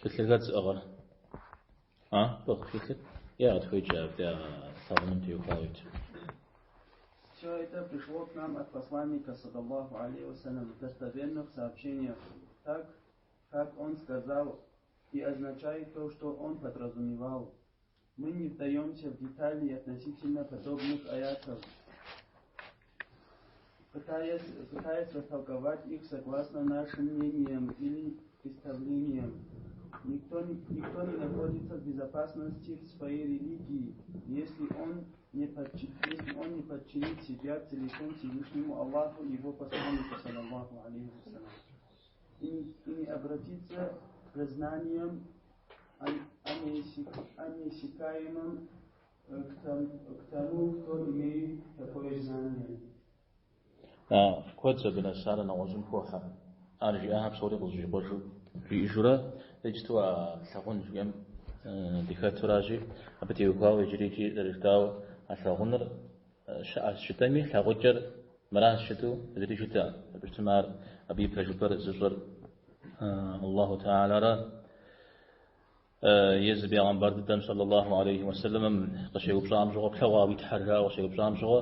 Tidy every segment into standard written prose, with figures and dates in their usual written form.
كتلقات أغر بخ я отвечаю, я сам не ухватываю. Все это пришло к нам от посланника, саллаллаху алейхи вассалям, в достоверных сообщениях, так, как он сказал, и означает то, что он подразумевал. Мы не вдаемся в детали относительно подобных аятов, пытаясь растолковать их согласно нашим мнениям или представлениям. Никто не находится в безопасности в своей религии, если он не подчинит себя целиком Всевышнему Аллаху и его посланнику, саллаллаху алейхи вассалям, и не обратиться к знаниям о неиссякаемом к тому, кто имеет такое знание. كويس بنا سارة نوازن فوحة أرجعها بصوري قصدي برجو في إجراء لجتوا ثقون جم دكاتوراجي أبتي وقاو يجريجي درجتاو أثقونر شتامي ثقوجر مراه شتو ذري شتا بجتمار أبي بجبر زجر الله تعالى را يزبي عن برد الدم صلى الله عليه وسلم قشيو بجام جوا كوا بيتحرى وشيو بجام جوا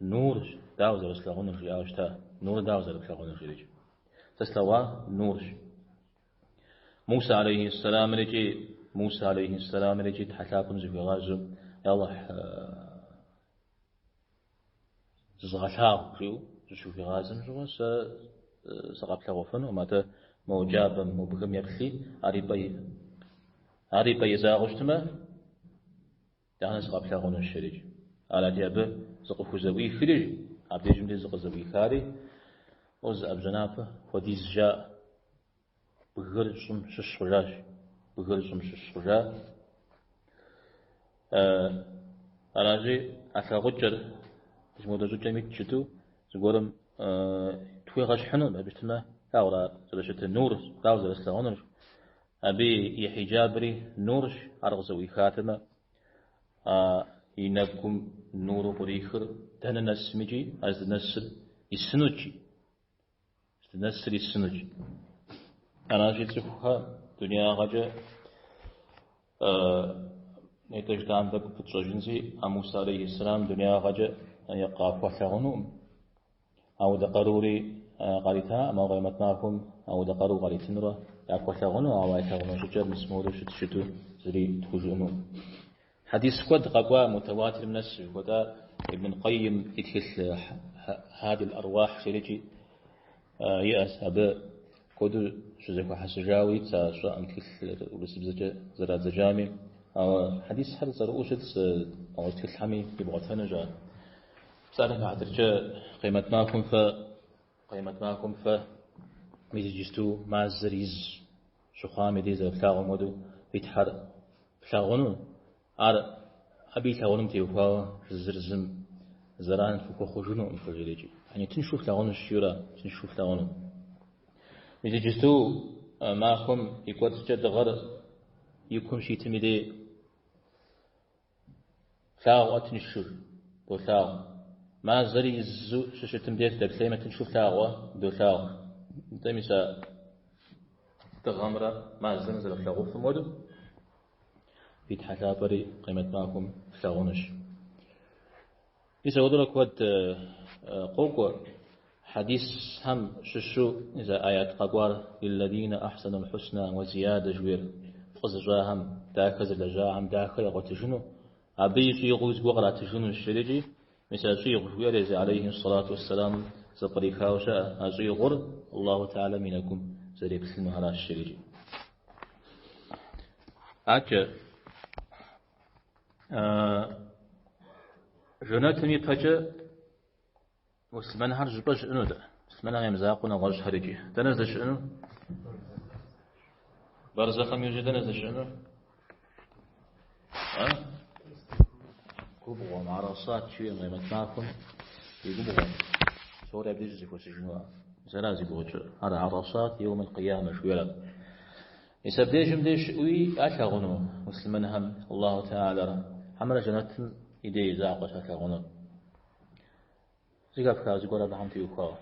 نور داوزر سلاغون في عاشتا نور داوزر سلاغون في ريج تسلوا نور موسى عليه السلام رجي تحلاكم زي غازو يلا زغثاو شو في غازم شو سقط لغفن وما ت موجاب مبكم يبخي أريبي زاغشتما يعني سقط لغون الشريج على ديابه زقف زوي خرج عبد جملة زق زوي خاري وز أبجنافه وديز جاء بغير شش خجاج أراجي أثاغجر جمود زوجة ميتشتو زقولم توي غش حنو بجتما أورا زلشت النور داوزر استغنر أبي يحجابري نورش أرغ زوي خاتمة ينقم نور بريخر دهنا نسمجي از نسل يسنوجي أنا جيت سكوها دنيا غجة نيتج دام بك بتشجنزي موسى عليه السلام دنيا غجة يقاف وحلغنوم أو دقروري قريتها ما غيمتناكم أو دقرو قريتنرا يقاف وحلغنو أو يحلغنو شجر مسمور شتشتو زري تخجنوم حديث قد قبوا متواتر من الناس ودا ابن القيم يدخل هذه الأرواح شريجي يأس أبا قدو شزكو حسجاوي تسا أمثل ورسبزة زراد زجامي أو حديث حدث رؤوشت أو تكل حمي يبغى نجا سألنا عدرجة قيمة ماكم ميزجستو مع الزريز شخامي دي زفلاغ مودو بيتحر فلاغونو أبي ثاونم تيوفا زرزم زران فوق خجونو مفجريجي يعني تنشوف ثاون الشيرة تنشوف ثاونو إذا جستو معكم يقول جد غر يكون شيء تمدي ثاو أتنشوف دو ثاو ما زري الزو شو تمدي تبسيمة تنشوف ثاو دو ثاو تمسا تغامرة ما زنزل ثاو في مودو بيت حسابري قيمة معكم فلاغونش إذا ودرك ود قوقو حديث هم ششو إذا آيات قوار للذين أحسنوا الحسنى وزيادة جوير فقزجاهم داكز لجاهم داخل غتجنو أبي يغوز وغلا تجنو الشريجي مثل شيء جوير عليه الصلاة والسلام زقري خاوشا أزيغر الله تعالى منكم زريب سلم على الشريجي جناتني فجأة مسلمان هرج بج إنه ده مسلمان هم زاقنا غرج خارجي تنزل شنو برزخم يوجد تنزل شنو كوبوا مع رصات شيء ما يمتناكم يقبوا سورة بيجي كوسجنوا زلازل بوجه هذا عرصات يوم القيامة شو يلا يسبديجم ديش وي أشغنوا مسلمان هم الله تعالى حمل جنات إيدي زاقة أشغنوا زيقف كاز يقول هذا هم تيوكا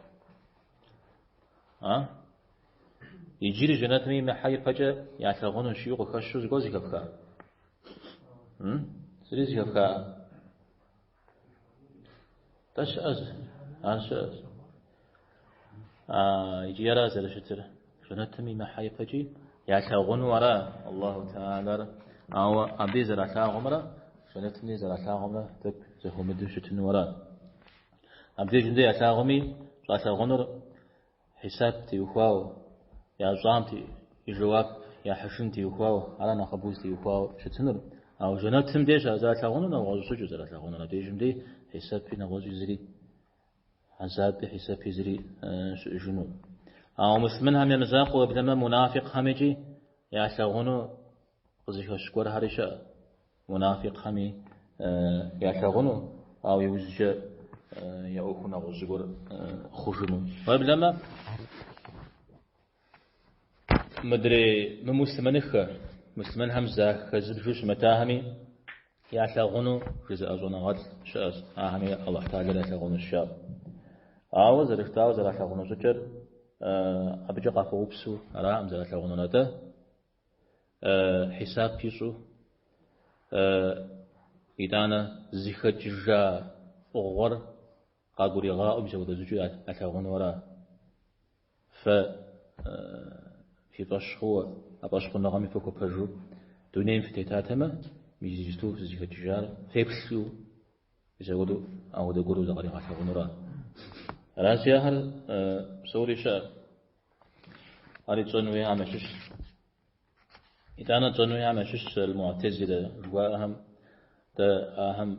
يجري جناتمي محي فجأة يعتقون شيوخ خشوز جوزي كفكا سريز كفكا تشأز أنشأز يجي يرى زرشتر جناتمي محي فجأة يعتقون وراء الله تعالى أو أبي زرعتا عمره جناتمي زرعتا عمره تك زهم دشتن وراء أبدي جندي يعتقومي زرعتا حساب تيوخاو يا زامتي يجواب يا حشنتي يخواو على نخبوستي يخواو شتنر أو جناتهم ديش زرعتا عمره نغوز سجو زرعتا عمره دي جندي حساب في نغوز يزري عذاب حساب يزري جنوب أو مسلمين هم يمزاق وبدما منافق هم يجي يعتقونه قزيش شكور هرشا منافق همي يعتقونه أو يوزج يأخونا غزقور خشنو وبدما مدري مسلمينخ مسلمين هم زاخ خزب جوش متاهمي يعتقونه جزء أزونا غد شاس أهمي الله تعالى يعتقونه الشاب أو زرختاو زرعتقونه سكر أبجا قافو بسو أرا أم زرعتقونه نده حساب بيسو إدانا زيخت جا أغور قاقوري غاء بزود زجو أتاغون ورا ف في باشخو أباشخو نغامي فوكو بجو دونين في تيتاتما ميزيستو في زيخت جار فيبسو بزودو أو دقورو زغاري أتاغون ورا رازيا هل سوري شا هل تنوي عمشش إذا تنوي عمشش المعتزلة جواهم ده أهم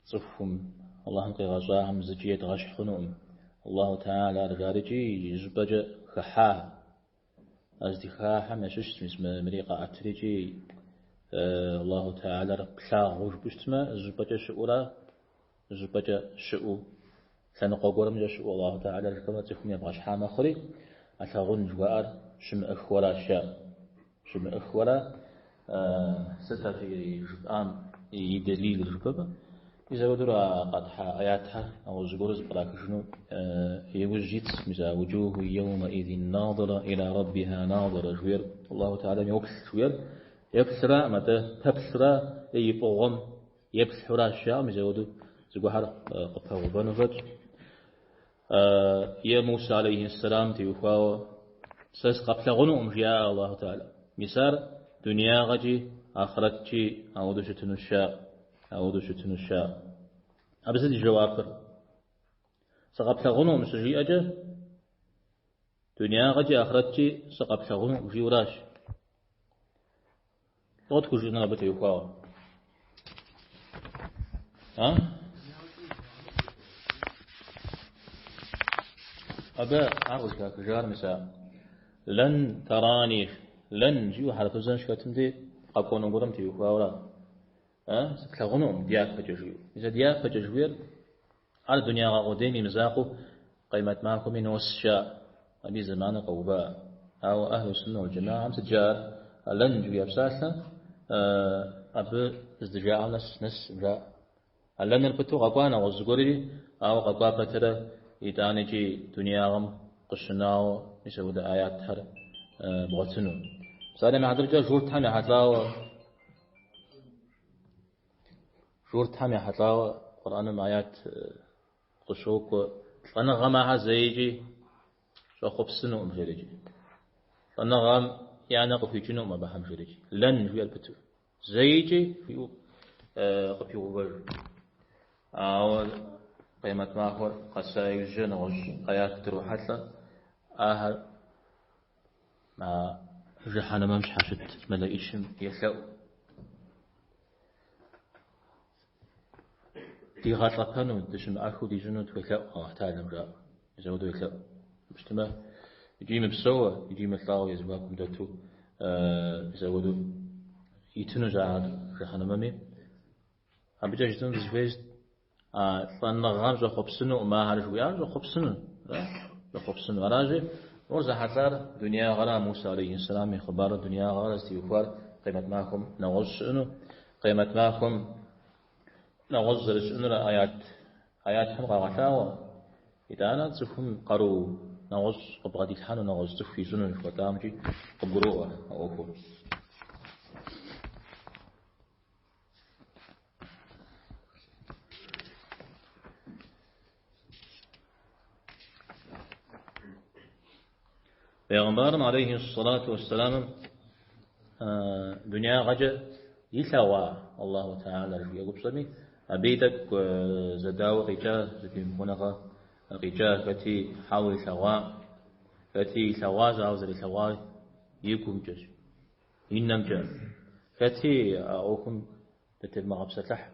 صفهم اللهم قيغازاهم زجية غشحنهم الله تعالى رجارجي يزبج خحا أزدي خاحا مشش اسم مريقة أتريجي الله تعالى رقشا غوش بشتما زبج شؤورا زبج شؤو سنقوغور من شؤو الله تعالى ركما تخم يبغش حاما خري أتغن جوار شم أخورا شاء شم أخورا ستة جبآن يدليل الجبابة إذا ودرا قد آياتها أو زجورز براكشنو يوجد مثل وجوه يومئذ ناظرة إلى ربها ناظرة جوير الله تعالى يبصر جوير يبصر متى تبصر يبغم يبصر الشيء مثل ودو زجوهر قطع وبنفج يا موسى عليه السلام تيوفاو سس قبل غنوم جاء الله تعالى مسار دنيا غجي آخرتي أعوذ شتن الشاء أبزد الجواب سقبل غنوم سجي أجا دنيا غجي آخرتي سقبل غنوم جي وراش لغت كجنا بتيوفاو ها أبا أعوذ كجار مساء لن تراني لن جيو حرف زنش كتمدي أكون نقولم تيوفاورا سكلغنوم دياك فجوير إذا دياك فجوير على الدنيا غوديني مزاقو قيمة معكم من وسشاء أبي زمان قوبا أو أهل السنة والجماعة هم سجار لن جوير بساسا أبو ازدجاع نس جاء لن نربطو غقوانا وزقوري أو غقوا بتر إدانجي دنيا غم قشناو يسوي دا آيات هر بغتنو سالي مع درجة جور تامي حتلاو جور تامي حتلاو قرآن آيات قشوك فأنا غمها زيجي شو خبسنو أمجريجي فأنا غم يعني قفي جنو ما بهم جريجي لن جويل بتو زيجي في قفي غبر أو قيمة ماهور قسائل جنوش آيات تروحت له أهل مع جحنا ممش حشد ملايشم يسأو دي غاطة كانوا دشم أخو دي جنود ويسأو تعلم جاء يزودوا يسأو مجتمع يجي مبسوة يجي مثلاو يزواكم داتو يزودوا يتنو جاء جحنا ممي هم بجاش جدون زفيز فأنا غام جو خبسنو وما هرج ويان جو خبسنو راجي ورزا حتار دنيا غرا موسى عليه السلام خبار الدنيا غرا استيوفار قيمة معكم نغز شأنه قيمة معكم نغز شأنه آيات هم غاشاوة إذا أنا تفهم قرو نغز قبغدي الحان ونغز تخفي سنن فتامجي قبروه أوفو پیغمبرم عليه الصلاة والسلام دنيا غجة يثوى الله تعالى يقول بسمي أبيتك زداو رجال زكي مخنقة رجال فتي حاول ثوى فتي ثوى زاوزر ثوى يكون جش ينم جش فتي أوكم تتب مغاب ستح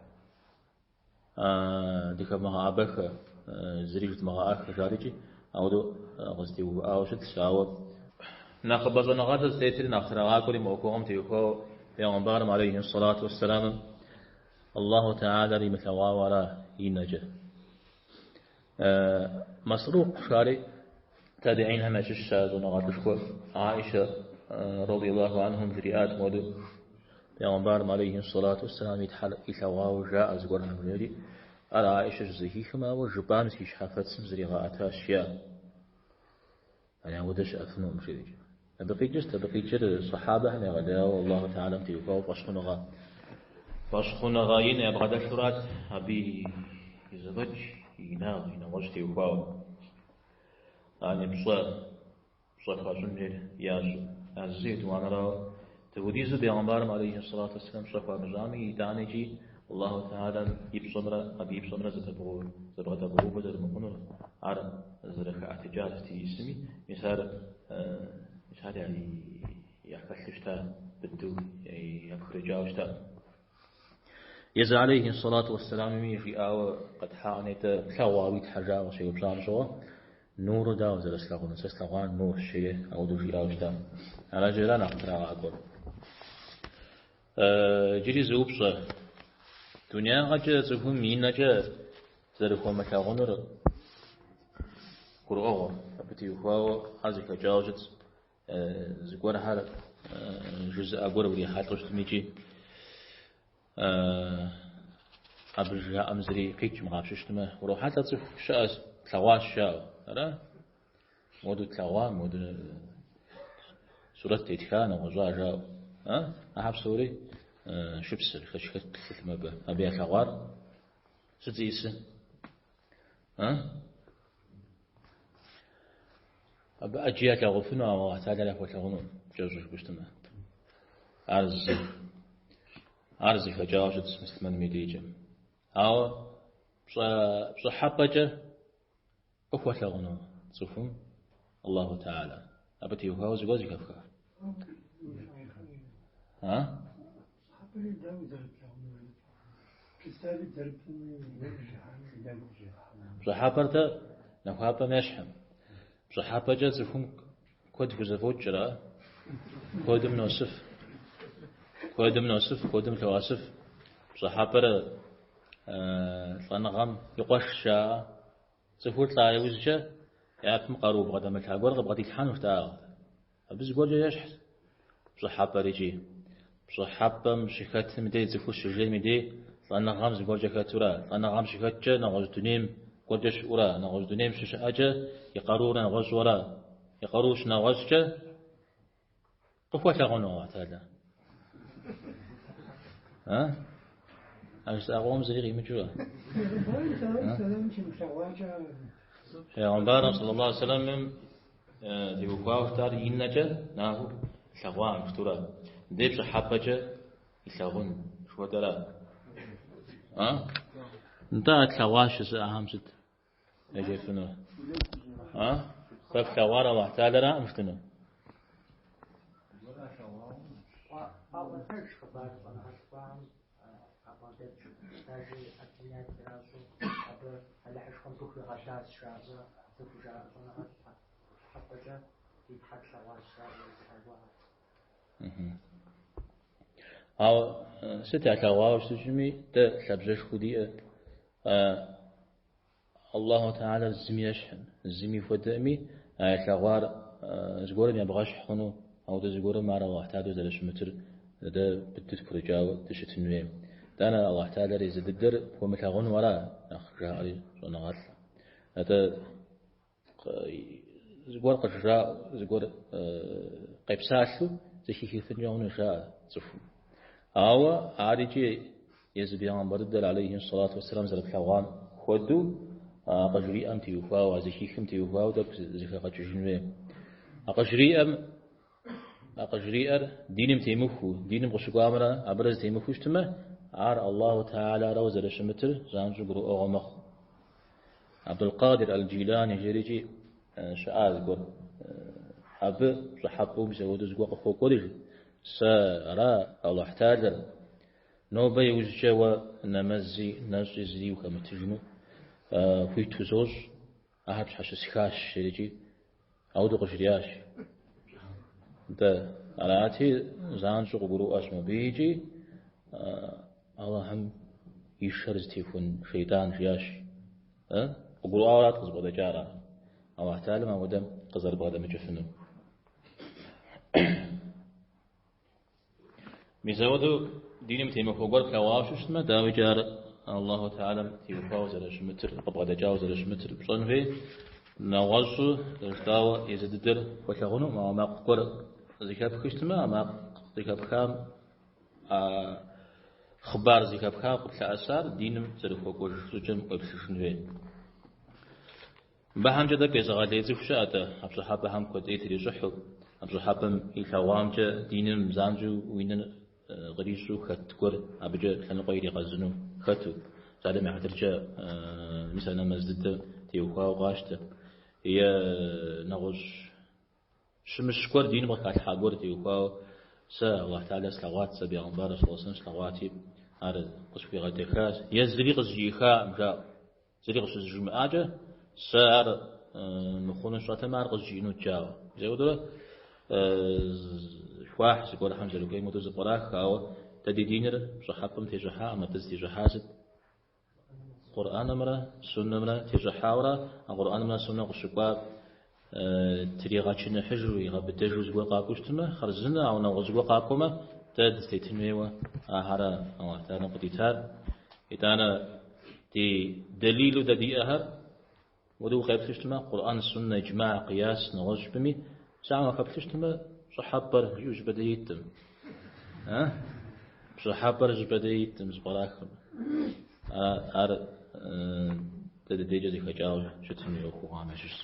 ديك مغابك زريجت مغاك جاريجي أودو غزتي وأوشت شاور نقبض نغاد الزيتر نخترعا كل موكوهم تيوكو پیغمبرم عليه الصلاة والسلام الله تعالى لمثوا وراء ينجى مسروق شاري تابعين هم الشاذ ونغاد الشكر عائشة رضي الله عنهم جريئات مودو پیغمبرم عليه الصلاة والسلام يتحل إثوا وجاء زغرنا مليدي على عائشة جزيهما وجبان سيش حفت سمزري غاءتها أشياء يعني ودش أثنو مشيري تبقي جر صحابة هم يغدا والله تعالى تيوكاو باشخنا غاين يبغدا شرات أبي يزوج يناغ تيوكاو يعني بصا خاشن جر ياسو الزيت وانا راو توديز بيغمبارم عليه الصلاة والسلام صفا نظامي يدانيجي الله تعالى أبي يبصمر زبغة بغوبة زر مقنر عرم زرك اعتجاز تي اسمي مثال يعني يحكشتا بدو يخرجاوشتا يز عليه الصلاة والسلام يجي آو قد حانيت ثواويت حجا وشيء بسام شو نور دا وزر سلاغون سلاغان نور شيء أو دوشي آوشتا على جيران أقرأ أقول جري زوبصة دنيا غجة زفهم مين نجة زرفهم مكاغنر قرآن أبتيوفاو هذه كجاوجت زقور حال جزء أقول ولي حاتوش تميجي أبرجع أمزري قيتش مغابشش تما وروح حتى تصف شاس تلواش شاو أرى مودو تلوا مودو سورة تيتكان وزوا جاو أحب سوري شبسر فشكت كثل مبا أبي أتلوار ستيسن أبا أجيات لغفنا وأحتاج لك وتغنون جوزش بشتما أرزي فجاوشت مثل من ميديجم أو بصحبجة أخوة لغنون صفهم الله تعالى أبتي وهو زغوزي كفكا بصحبرتا نخابا مشحم بصحابة جزفهم كود فزفوت جرا كودم نوصف كودم تواسف بصحابة صنغم يقشا زفوت لا يوزجا يعرف مقاروب غدا متحقور غبغتي تحان وفتاغ بس قول جا يشحث بصحابة ريجي بصحابة مشيكات مدي زفوت شجي مدي صنغم زقول جا كاتورا صنغم شيكات جا نغز دنيم قدش ورا نغز دنيم شش أجا يقرون نغز ورا يقروش نغزجا قفوة لغنوات هذا أجلس أقوم زريغي مجوة پیغمبر صلى الله عليه وسلم تيوكوا افتار ينجا ناهو لغوان مفتورا ديبش حبجا يلغون شو ترى انت لغواش أهم ست أجي فنو فبتوارا واحتالرا مفتنو أو ستة كواوش تجمي ده سبزش خديئة الله تعالى الزمي يشحن الزمي فدامي ثغار زغور ما بغاش حنو أو ده زغور ما الله تعالى زلش متر ده بتذكر جاو تشت النويم ده أنا الله تعالى ريزد الدر هو متغن وراء أخرج عليه صنعات هذا زقور قجراء زقور قيبسالو زكي ثنيون جاء صفو أو عارجي يزبيان بردل عليه الصلاة والسلام زل الحوان خدو قجري أم تيوفا وزكي خم تيوفا ودك زكي قجري أقجري دينم تيمخو دينم قشقو أمرا أبرز تيمخو اشتما عار الله تعالى روز رشمتر زانجو قرؤ أغمخ عبد القادر الجيلاني جريجي شعار قول حب صحبه بسعود زقوق فوقودش سارا الله احتاج نوبي وجوا نمزي نزي وكمتجنو في تزوج أحب حش سخاش جريجي أو دقشرياش ده على أتي زانجو قرؤ اسمه بيجي الله هم يشرز تيفون شيطان فياش قرؤ أولاد قزبو دجارة الله تعالى ما ودم قزر بغدا مجفنو ميزودو دينم تيمو فوقر كواش اسمه داوي جار الله تعالى تيوفاو زرش متر بغدا جاوز زرش متر بصن في نوالسو اشتاو يزددر وكغنو ما قر زكاب خشتما ما زكاب خام خبار زكاب خام قبل أسار دينم زرفوقر سجن قبسشن في بهم جدا كيزغالي زفشاته أبصحابه هم كود إثري زحو أبصحابهم إلهوام جا دينم زانجو وينن غريسو خطكور أبجا كان قيري غزنو خطو زادم يحترجا مثلا مزدد تيوخا وغاشته هي نغش شمشكور دين بقى الحاجور تيوخا سا الله تعالى سلوات سبي أنبار صلى الله عليه وسلم سلواتي هذا قصفي غادي خاص يزري قصجيخا مجا زري قصج جمعة سار نخون شرطة مارقز جينو جاوا زودوا شواح سكور حمزة لقي متوز قراخ أو تدينير صحابهم تجحا أما تجحاسد قرآن مرة سنة مرة تجحا ورا القرآن مرة سنة قشقاب تريغاتشنا حجر يغاب تجوز قاكوشتما خرزنا أو نغز قاكوما تدستيتنميوا هذا الله تعالى قديتار إتانا دي دليل ددي أهر ودو قيب تشتما قرآن السنة إجماع قياس نغش بمي ساعة قيب تشتما صحابر يوج بديتم صحابر يوج بديتم زبراكم تدي جدي خجاو شتني أخوها مجلس